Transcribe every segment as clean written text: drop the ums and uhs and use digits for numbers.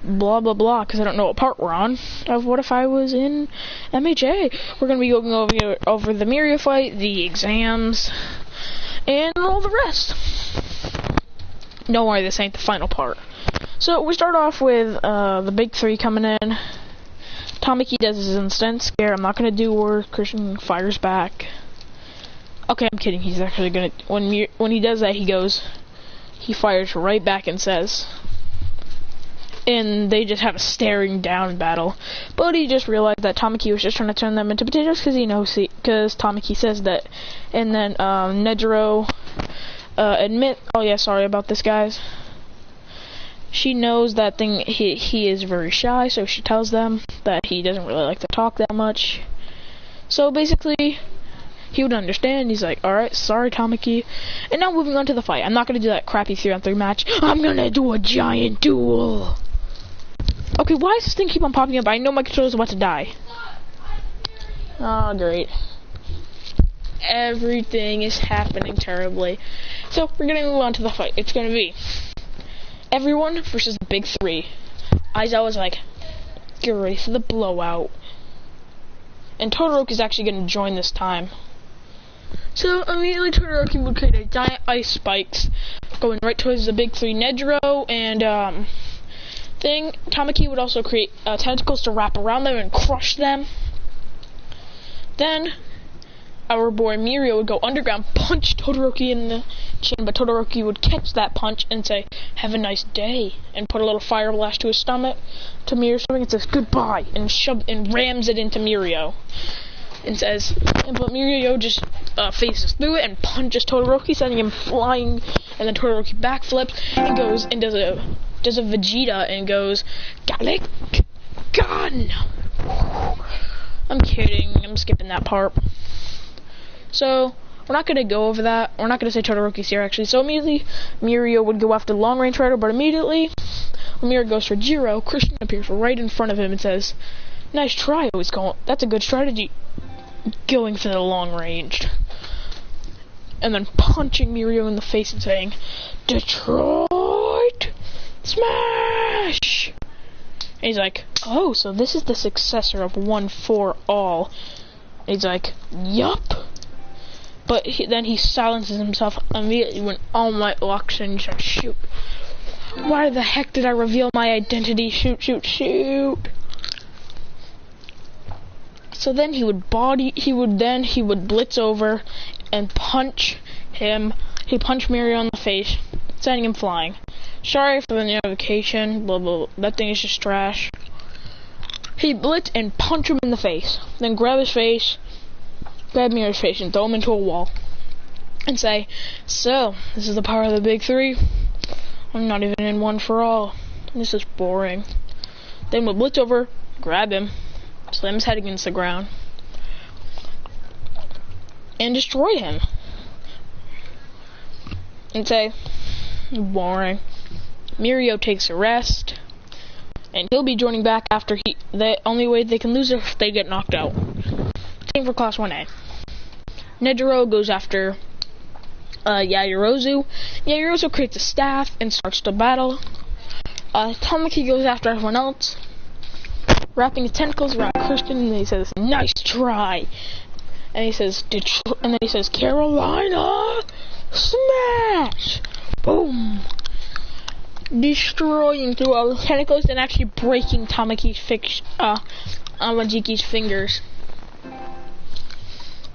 blah blah blah, because I don't know what part we're on. Of what if I was in MHA? We're gonna be going over the Mirio fight, the exams, and all the rest. Don't worry, this ain't the final part. So we start off with the big three coming in. Tamaki does his instant scare. I'm not gonna do where Christian fires back. Okay, I'm kidding. He's actually gonna when he does that, he fires right back and says, and they just have a staring down battle. But he just realized that Tamaki was just trying to turn them into potatoes because Tamaki says that, and then Nejiro oh yeah, sorry about this, guys. She knows that he is very shy, so she tells them that he doesn't really like to talk that much. So basically, he would understand. He's like, alright, sorry, Tamaki. And now moving on to the fight. I'm not going to do that crappy 3-on-3 match. I'm going to do a giant duel. Okay, why does this thing keep on popping up? I know my controller's about to die. Oh, great. Everything is happening terribly. So, we're going to move on to the fight. It's going to be everyone versus the big three. Aizawa's like, get ready for the blowout. And Todoroki's actually going to join this time. So, immediately Todoroki would create a giant ice spikes going right towards the big three, Nejiro and, Tamaki would also create tentacles to wrap around them and crush them. Then, our boy Mirio would go underground, punch Todoroki in the chin, but Todoroki would catch that punch and say, have a nice day, and put a little fire blast to his stomach, to Mirio's stomach, and says, goodbye, and rams it into Mirio. And says, but Mirio just faces through it and punches Todoroki, sending him flying, and then Todoroki backflips and goes and does a Vegeta and goes, Gallic Gun! I'm kidding, I'm skipping that part. So, we're not going to go over that. We're not going to say Todoroki's here, actually. So, immediately, Mirio would go after the Long Range Rider, but immediately, when Mirio goes for Jiro, Christian appears right in front of him and says, nice try, always going. That's a good strategy, going for the long range. And then punching Mirio in the face and saying, Detroit Smash! And he's like, oh, so this is the successor of One for All. And he's like, yup. But then he silences himself immediately when All Might walks in and says, shoot. Why the heck did I reveal my identity? Shoot, shoot, shoot. So then he would blitz over and punch him. He punched Mirio in the face, sending him flying. Sorry for the notification, blah blah blah. That thing is just trash. He'd blitz and punch him in the face. Then grab Mirio's face and throw him into a wall. And say, so, this is the power of the big three. I'm not even in One for All. This is boring. Then we'll blitz over, grab him, slam his head against the ground, and destroy him. And say, boring. Mirio takes a rest, and he'll be joining back after the only way they can lose is if they get knocked out. Same for Class 1A. Nejiro goes after Yaoyorozu. Yaoyorozu creates a staff and starts to battle. Tamaki goes after everyone else, wrapping his tentacles around Christian, and he says, nice try. And he says, Detroit, and then he says, Carolina Smash! Boom! Destroying through all the tentacles and actually breaking Amajiki's fingers.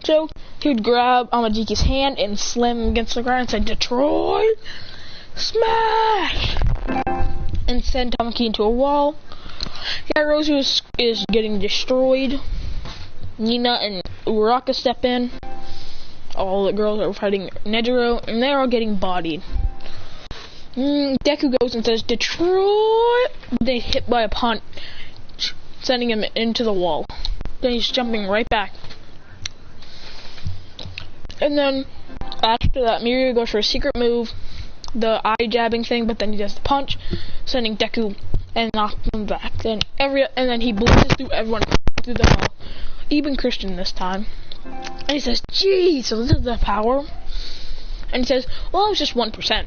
So, he would grab Amajiki's hand and slam him against the ground and say, Detroit Smash! And send Tamaki into a wall. Yaoyorozu is getting destroyed. Nina and Uraraka step in. All the girls are fighting Nejiro, and they're all getting bodied. Deku goes and says, Detroit! They hit by a punch, sending him into the wall. Then he's jumping right back. And then, after that, Mirio goes for a secret move, the eye jabbing thing, but then he does the punch, sending Deku and knocks him back. And then he blitzes through everyone through the hall, even Christian this time. And he says, "Gee, so this is the power." And he says, "Well, it was just 1%."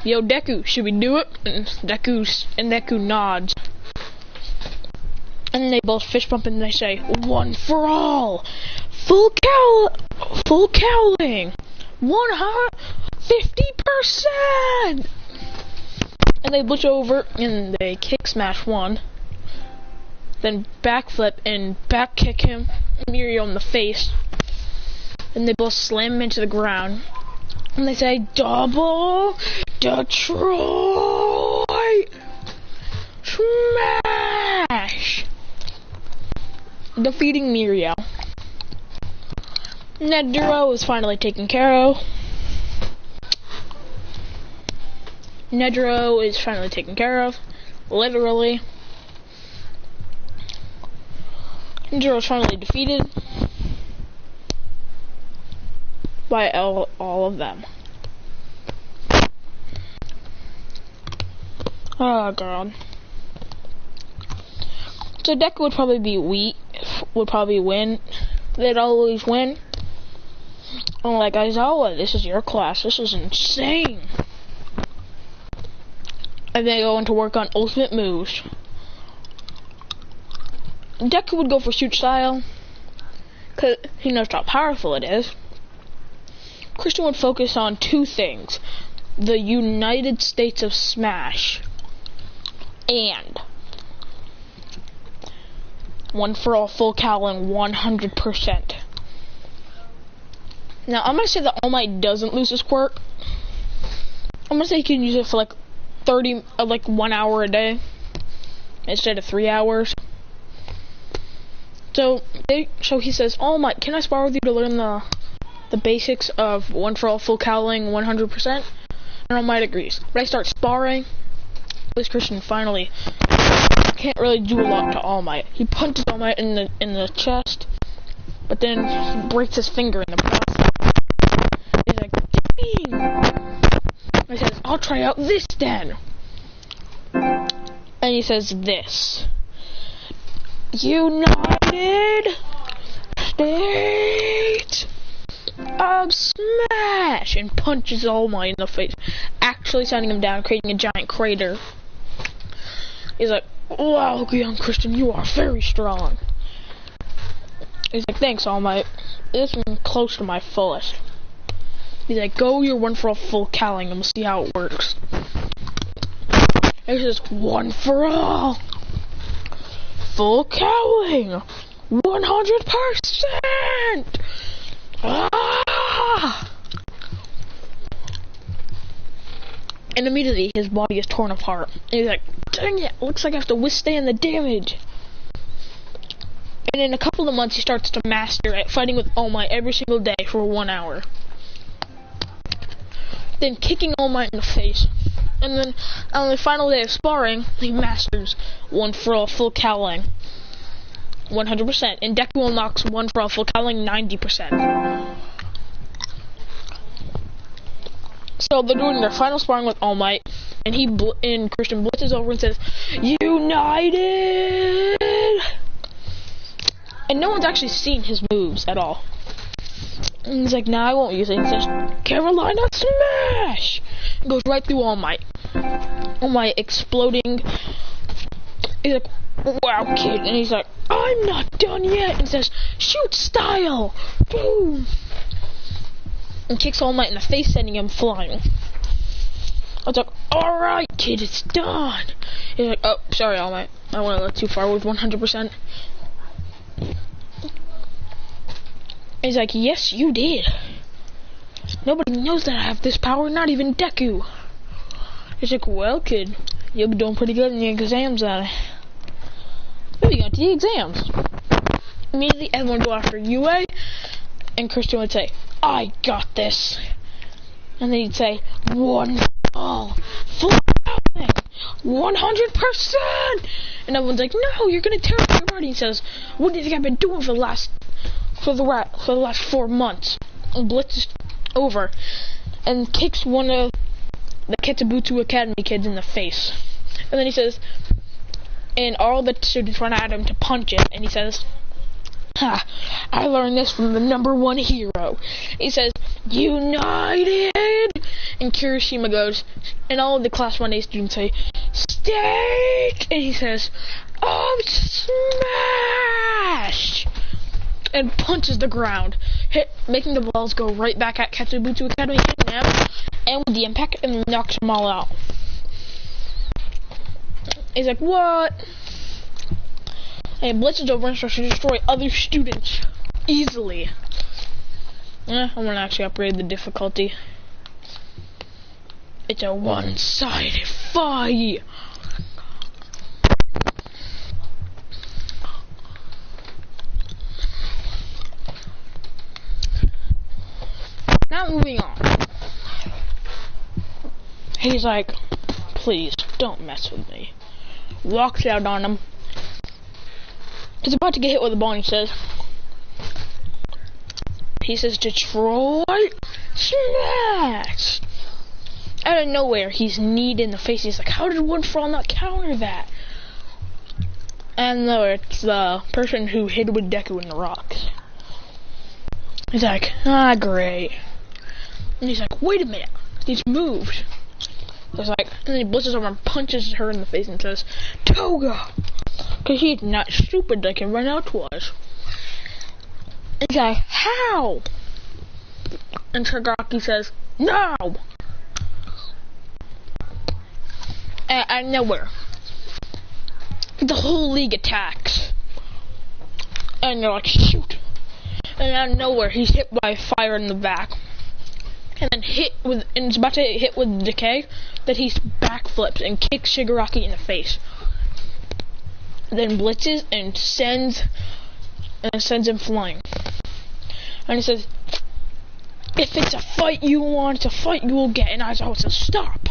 yo, Deku, should we do it? And Deku nods. And they both fist bump and they say, one for all, full cowling, 150%. And they blitz over and they kick smash one. Then backflip and back kick him, Mirio in the face. And they both slam him into the ground. And they say, double Detroit smash! Defeating Mirio. Neduro is finally taken care of. Literally. Neduro is finally defeated by all of them. Oh god. So Deku would probably be weak, would probably win. They'd always win. I'm like, Aizawa, this is your class. This is insane. And they go into work on ultimate moves. Deku would go for shoot style, because he knows how powerful it is. Christian would focus on two things: the United States of Smash and one for all full cowling 100%. Now I'm gonna say that All Might doesn't lose his quirk. I'm gonna say you can use it for like 1 hour a day instead of 3 hours. So he says, All Might, can I spar with you to learn the basics of one for all full cowling 100%? And All Might agrees. But I start sparring. This Christian finally can't really do a lot to All Might. He punches All Might in the chest, but then he breaks his finger in the process. He's like, dang! He says, I'll try out this then. And he says this: United States of Smash! And punches All Might in the face, actually sending him down, creating a giant crater. He's like, wow, young Christian, you are very strong. He's like, thanks, All Might. This one's close to my fullest. He's like, go your one for all full cowling and we'll see how it works. And he says, one for all full cowling 100%! Ah! And immediately his body is torn apart. And he's like, dang it, looks like I have to withstand the damage. And in a couple of months he starts to master at fighting with All Might every single day for 1 hour. Then kicking All Might in the face. And then on the final day of sparring, he masters one for all full cowling 100%. And Deku unlocks one for all full cowling 90%. So they're doing their final sparring with All Might, and Christian blitzes over and says, United! And no one's actually seen his moves at all. And he's like, nah, I won't use it. He says, Carolina Smash! And goes right through All Might. All Might exploding. He's like, wow, kid. And he's like, I'm not done yet. And says, shoot style! Boom! And kicks All Might in the face, sending him flying. I was like, alright, kid, it's done. He's like, oh, sorry, All Might. I went a little too far with 100%. He's like, yes, you did. Nobody knows that I have this power, not even Deku. He's like, well, kid, you'll be doing pretty good in the exams then. Maybe go to the exams. Immediately, everyone would go after UA, and Christian would say, I got this. And then he'd say, one all full 100%. And everyone's like, no, you're gonna tear up your body. He says, what do you think I've been doing for the last 4 months? And blitzes over and kicks one of the Kitsubutsu Academy kids in the face. And then he says, and all the students run at him to punch it, and he says, ha, I learned this from the #1 hero. He says, United And Kirishima goes, and all of the Class 1A students say, steak! And he says, oh, smash! And punches the ground, making the balls go right back at Katsubutsu Academy, hitting them, and with the impact, and knocks them all out. He's like, what? And blitzes over and starts to destroy other students easily. I'm gonna actually upgrade the difficulty. It's a one-sided fight. Now moving on. He's like, please, don't mess with me. Walks out on him. He's about to get hit with a ball and he says, Detroit, smash! Out of nowhere, he's kneed in the face. He's like, how did One For All not counter that? And no, it's the person who hid with Deku in the rocks. He's like, ah, great. And he's like, wait a minute, he's moved. He's like, and then he blitzes over and punches her in the face and says, Toga! Because he's not stupid like everyone else was. And he's like, how? And Shigaki says, no! And out of nowhere, the whole league attacks. And they're like, shoot. And out of nowhere, he's hit by fire in the back. And then and it's about to hit with decay, that he backflips and kicks Shigaraki in the face. Then blitzes and sends him flying. And he says, if it's a fight you want, it's a fight you will get. And Aizawa says, stop.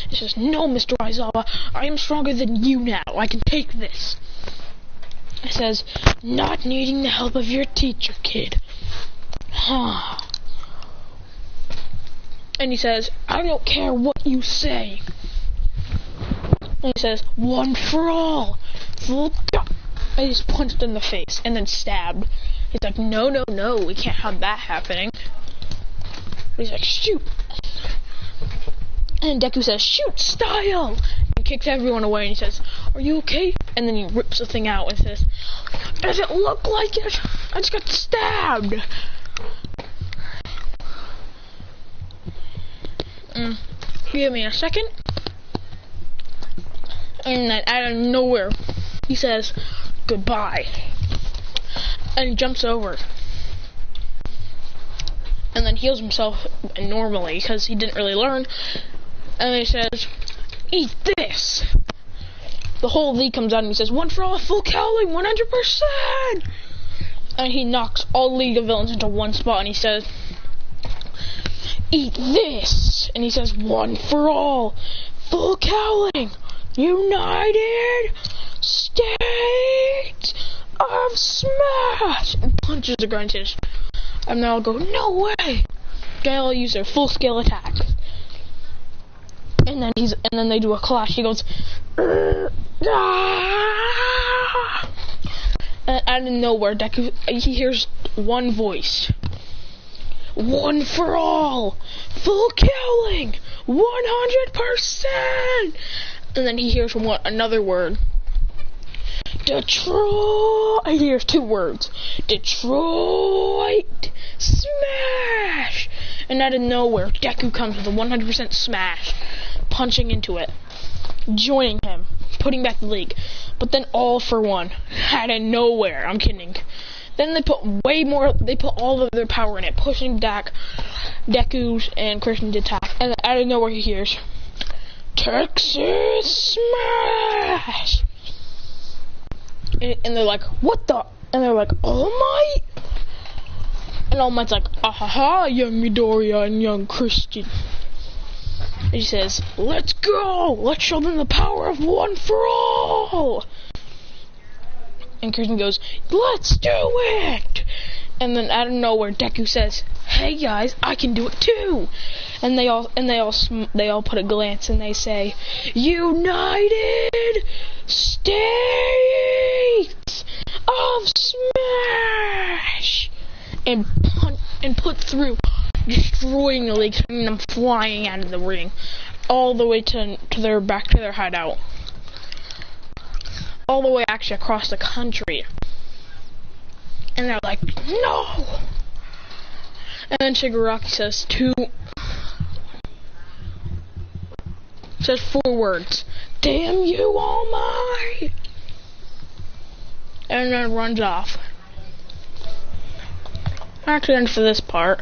He says, no, Mr. Aizawa, I am stronger than you now. I can take this. He says, not needing the help of your teacher, kid. Huh. And he says, I don't care what you say. And he says, One For All. Full stop. And he's punched in the face and then stabbed. He's like, no, no, no, we can't have that happening. He's like, shoot. And Deku says, shoot, style. And kicks everyone away and he says, are you okay? And then he rips the thing out and says, does it look like it? I just got stabbed. Give me a second. And then out of nowhere, he says, goodbye. And he jumps over. And then heals himself normally, because he didn't really learn. And then he says, eat this. The whole league comes out and he says, One For All, full cowling, 100%. And he knocks all League of Villains into one spot and he says, eat this. And he says, One For All, full cowling, united states of smash. And punches the ground and says, and they'll go, no way. They'll use their full scale attack. And then they do a clash. He goes, ah! And out of nowhere, Deku, he hears one voice. One For All, full killing, 100%. And then he hears another word. Detroit. He hears two words. Detroit smash. And out of nowhere, Deku comes with a 100% smash, punching into it, joining him, putting back the league. But then All For One, out of nowhere, I'm kidding. Then they put way more, they put all of their power in it, pushing back Deku's and Christian's attack. And out of nowhere he hears, Texas smash. And they're like, what the? And they're like, All Might? And All Might's like, ah-ha-ha, young Midoriya and young Christian. And he says, let's go! Let's show them the power of One For All! And Christian goes, let's do it! And then out of nowhere, Deku says, hey guys, I can do it too! And they all put a glance and they say, United States of Smash! And put through destroying the league, sending them flying out of the ring, all the way back to their hideout, all the way actually across the country. And they're like, no! And then Shigaraki says 4 words. Damn you, All Might! And then runs off. Actually, end for this part.